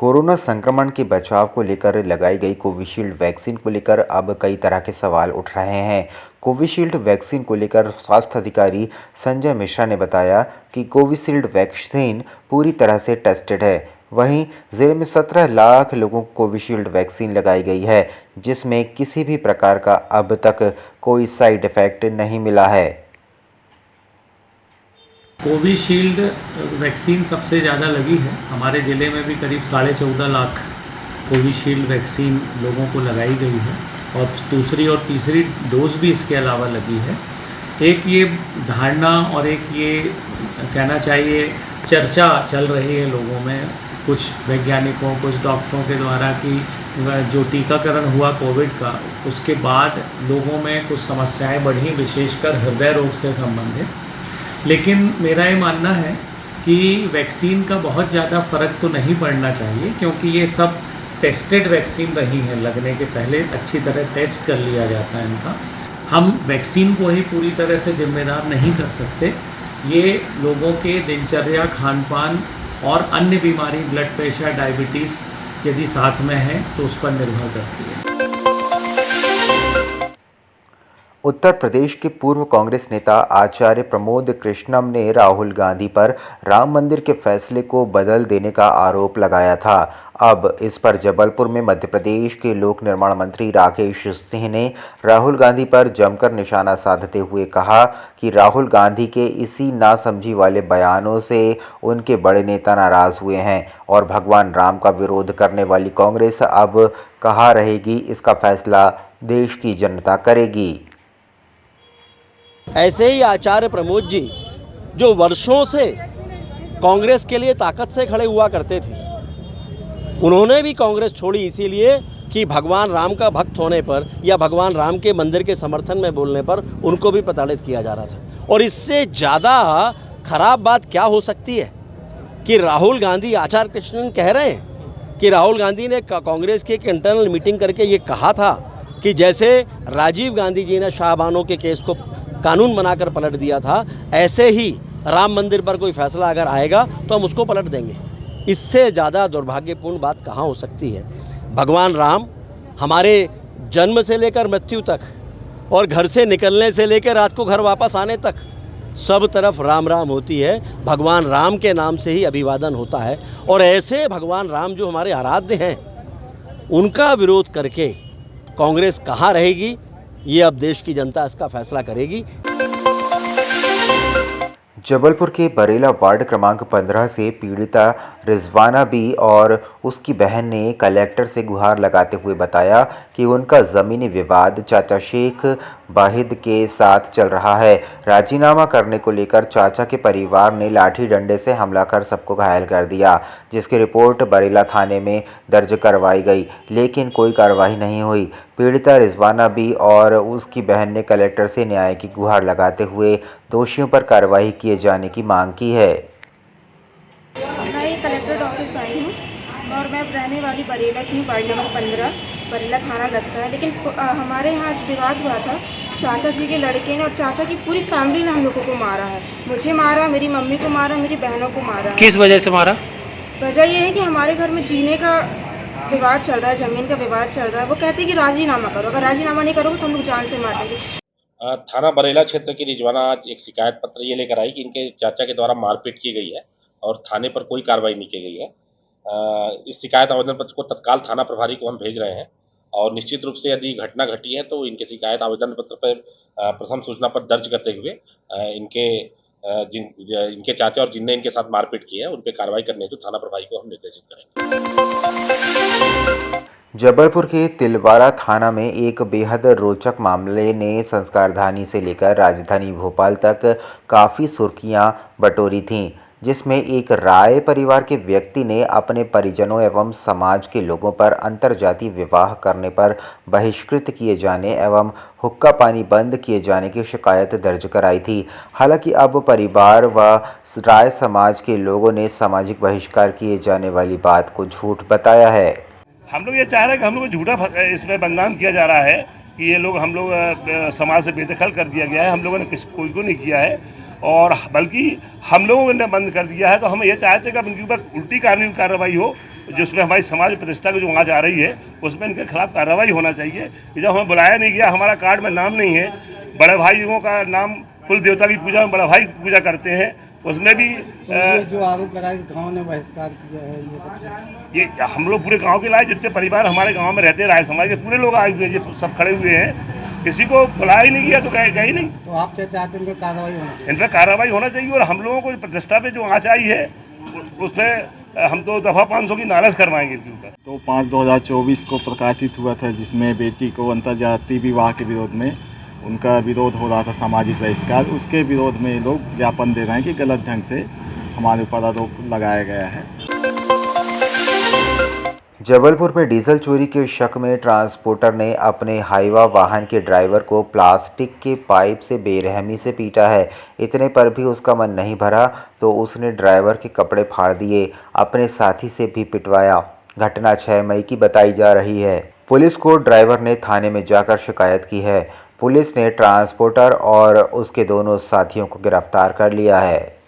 Corona संक्रमण के बचाव को लेकर लगाई गई कोविशील्ड वैक्सीन को लेकर अब कई तरह के सवाल उठ रहे हैं। कोविशील्ड वैक्सीन को लेकर स्वास्थ्य अधिकारी संजय मिश्रा ने बताया कि कोविशील्ड वैक्सीन पूरी तरह से टेस्टेड है। वहीं जिले में 17 लाख लोगों को कोविशील्ड वैक्सीन लगाई गई है, जिसमें किसी भी प्रकार का अब तक कोई साइड इफेक्ट नहीं मिला है। कोविशील्ड वैक्सीन सबसे ज़्यादा लगी है। हमारे ज़िले में भी करीब 14.5 लाख कोविशील्ड वैक्सीन लोगों को लगाई गई है और दूसरी और तीसरी डोज भी इसके अलावा लगी है। एक ये धारणा और एक ये कहना चाहिए चर्चा चल रही है लोगों में, कुछ वैज्ञानिकों, कुछ डॉक्टरों के द्वारा कि जो टीकाकरण हुआ कोविड का, उसके बाद लोगों में कुछ समस्याएं बढ़ी, विशेषकर हृदय रोग से संबंधित। लेकिन मेरा ये मानना है कि वैक्सीन का बहुत ज़्यादा फ़र्क तो नहीं पड़ना चाहिए, क्योंकि ये सब टेस्टेड वैक्सीन रही हैं। लगने के पहले अच्छी तरह टेस्ट कर लिया जाता है इनका। हम वैक्सीन को ही पूरी तरह से जिम्मेदार नहीं कर सकते। ये लोगों के दिनचर्या, खान पान और अन्य बीमारी, ब्लड प्रेशर, डायबिटीज़ यदि साथ में है तो उस पर निर्भर करती है। उत्तर प्रदेश के पूर्व कांग्रेस नेता आचार्य प्रमोद कृष्णम ने राहुल गांधी पर राम मंदिर के फैसले को बदल देने का आरोप लगाया था। अब इस पर जबलपुर में मध्य प्रदेश के लोक निर्माण मंत्री राकेश सिंह ने राहुल गांधी पर जमकर निशाना साधते हुए कहा कि राहुल गांधी के इसी नासमझी वाले बयानों से उनके बड़े नेता नाराज हुए हैं और भगवान राम का विरोध करने वाली कांग्रेस अब कहाँ रहेगी, इसका फैसला देश की जनता करेगी। ऐसे ही आचार्य प्रमोद जी, जो वर्षों से कांग्रेस के लिए ताकत से खड़े हुआ करते थे, उन्होंने भी कांग्रेस छोड़ी इसीलिए कि भगवान राम का भक्त होने पर या भगवान राम के मंदिर के समर्थन में बोलने पर उनको भी प्रताड़ित किया जा रहा था। और इससे ज़्यादा खराब बात क्या हो सकती है कि राहुल गांधी, आचार्य कृष्णन कह रहे हैं कि राहुल गांधी ने कांग्रेस की एक इंटरनल मीटिंग करके ये कहा था कि जैसे राजीव गांधी जी ने शाहबानों के केस को कानून बनाकर पलट दिया था, ऐसे ही राम मंदिर पर कोई फैसला अगर आएगा तो हम उसको पलट देंगे। इससे ज़्यादा दुर्भाग्यपूर्ण बात कहाँ हो सकती है। भगवान राम हमारे जन्म से लेकर मृत्यु तक और घर से निकलने से लेकर रात को घर वापस आने तक सब तरफ राम राम होती है। भगवान राम के नाम से ही अभिवादन होता है और ऐसे भगवान राम जो हमारे आराध्य हैं, उनका विरोध करके कांग्रेस कहाँ रहेगी, ये अब देश की जनता इसका फैसला करेगी। जबलपुर के बरेला वार्ड क्रमांक 15 से पीड़िता रिजवाना बी और उसकी बहन ने कलेक्टर से गुहार लगाते हुए बताया कि उनका ज़मीनी विवाद चाचा शेख वाहिद के साथ चल रहा है। राजीनामा करने को लेकर चाचा के परिवार ने लाठी डंडे से हमला कर सबको घायल कर दिया, जिसकी रिपोर्ट बरेला थाने में दर्ज करवाई गई, लेकिन कोई कार्रवाई नहीं हुई। पीड़िता रिजवाना बी और उसकी बहन ने कलेक्टर से न्याय की गुहार लगाते हुए दोषियों पर कार्रवाई किए जाने की मांग की है। मैं ये कलेक्ट्रेट ऑफिस आई हूँ और मैं रहने वाली बरेला की, वार्ड नंबर 15 बरेला थाना लगता है। लेकिन हमारे यहाँ विवाद हुआ था, चाचा जी के लड़के ने और चाचा की पूरी फैमिली ने हम लोगों को मारा है। मुझे मारा, मेरी मम्मी को मारा, मेरी बहनों को मारा। किस वजह से मारा? वजह ये है कि हमारे घर में जीने का विवाद चल रहा है, ज़मीन का विवाद चल रहा है। वो कहते हैं कि राजीनामा करो, अगर राजीनामा नहीं करोगे तो हम लोग जान से मार देंगे। थाना बरेला क्षेत्र की रिजवाना आज एक शिकायत पत्र ये लेकर आई कि इनके चाचा के द्वारा मारपीट की गई है और थाने पर कोई कार्रवाई नहीं की गई है। इस शिकायत आवेदन पत्र को तत्काल थाना प्रभारी को हम भेज रहे हैं और निश्चित रूप से यदि घटना घटी है तो इनके शिकायत आवेदन पत्र पर प्रथम सूचना पर दर्ज करते हुए इनके चाचा और जिनने इनके साथ मारपीट की है उन पर कार्रवाई करने को थाना प्रभारी को हम निर्देशित करेंगे। जबलपुर के तिलवारा थाना में एक बेहद रोचक मामले ने संस्कारधानी से लेकर राजधानी भोपाल तक काफ़ी सुर्खियां बटोरी थीं, जिसमें एक राय परिवार के व्यक्ति ने अपने परिजनों एवं समाज के लोगों पर अंतरजातीय विवाह करने पर बहिष्कृत किए जाने एवं हुक्का पानी बंद किए जाने की शिकायत दर्ज कराई थी। हालांकि अब परिवार व राय समाज के लोगों ने सामाजिक बहिष्कार किए जाने वाली बात को झूठ बताया है। हम लोग ये चाह रहे हैं कि हम लोग को झूठा इसमें बदनाम किया जा रहा है कि ये लोग हम लोग समाज से बेदखल कर दिया गया है। हम लोगों ने कोई को नहीं किया है और बल्कि हम लोगों ने बंद कर दिया है। तो हम ये चाहते हैं कि अब इनके ऊपर उल्टी कानूनी कार्रवाई हो जिसमें हमारी समाज प्रतिष्ठा की जो आँच आ रही है उसमें इनके खिलाफ कार्रवाई होना चाहिए। जब हमें बुलाया नहीं गया, हमारा कार्ड में नाम नहीं है, बड़े भाइयों का नाम कुल देवता की पूजा में बड़ा भाई पूजा करते हैं, उसमें भी तो ये जो आरोप लगाया कि गांव ने बहिष्कार किया है, ये सब ये हम लोग पूरे गांव के लाए, जितने परिवार हमारे गांव में रहते राय समाज के पूरे लोग आए हुए हैं, ये सब खड़े हुए हैं, किसी को बुलाया ही नहीं गया तो गए ही नहीं। तो आप क्या चाहते हैं, इन पर कार्रवाई होना चाहिए? इन पर कार्रवाई होना चाहिए और हम लोगों को प्रतिष्ठा पे जो आँच आई है उस पर हम तो दफ़ा 500 की नाराज़ करवाएंगे इनके ऊपर। तो 5/2024 को प्रकाशित हुआ था, जिसमें बेटी को अंतर्जातीय विवाह के विरोध में उनका विरोध हो रहा था, सामाजिक बहिष्कार। उसके विरोध में लोग ज्ञापन दे रहे हैं कि गलत ढंग से हमारे ऊपर आरोप लगाया गया है। जबलपुर में डीजल चोरी के शक में ट्रांसपोर्टर ने अपने हाईवा वाहन के ड्राइवर को प्लास्टिक के पाइप से बेरहमी से पीटा है। इतने पर भी उसका मन नहीं भरा तो उसने ड्राइवर के कपड़े फाड़ दिए, अपने साथी से भी पिटवाया। घटना 6 मई की बताई जा रही है। पुलिस को ड्राइवर ने थाने में जाकर शिकायत की है। पुलिस ने ट्रांसपोर्टर और उसके दोनों साथियों को गिरफ्तार कर लिया है।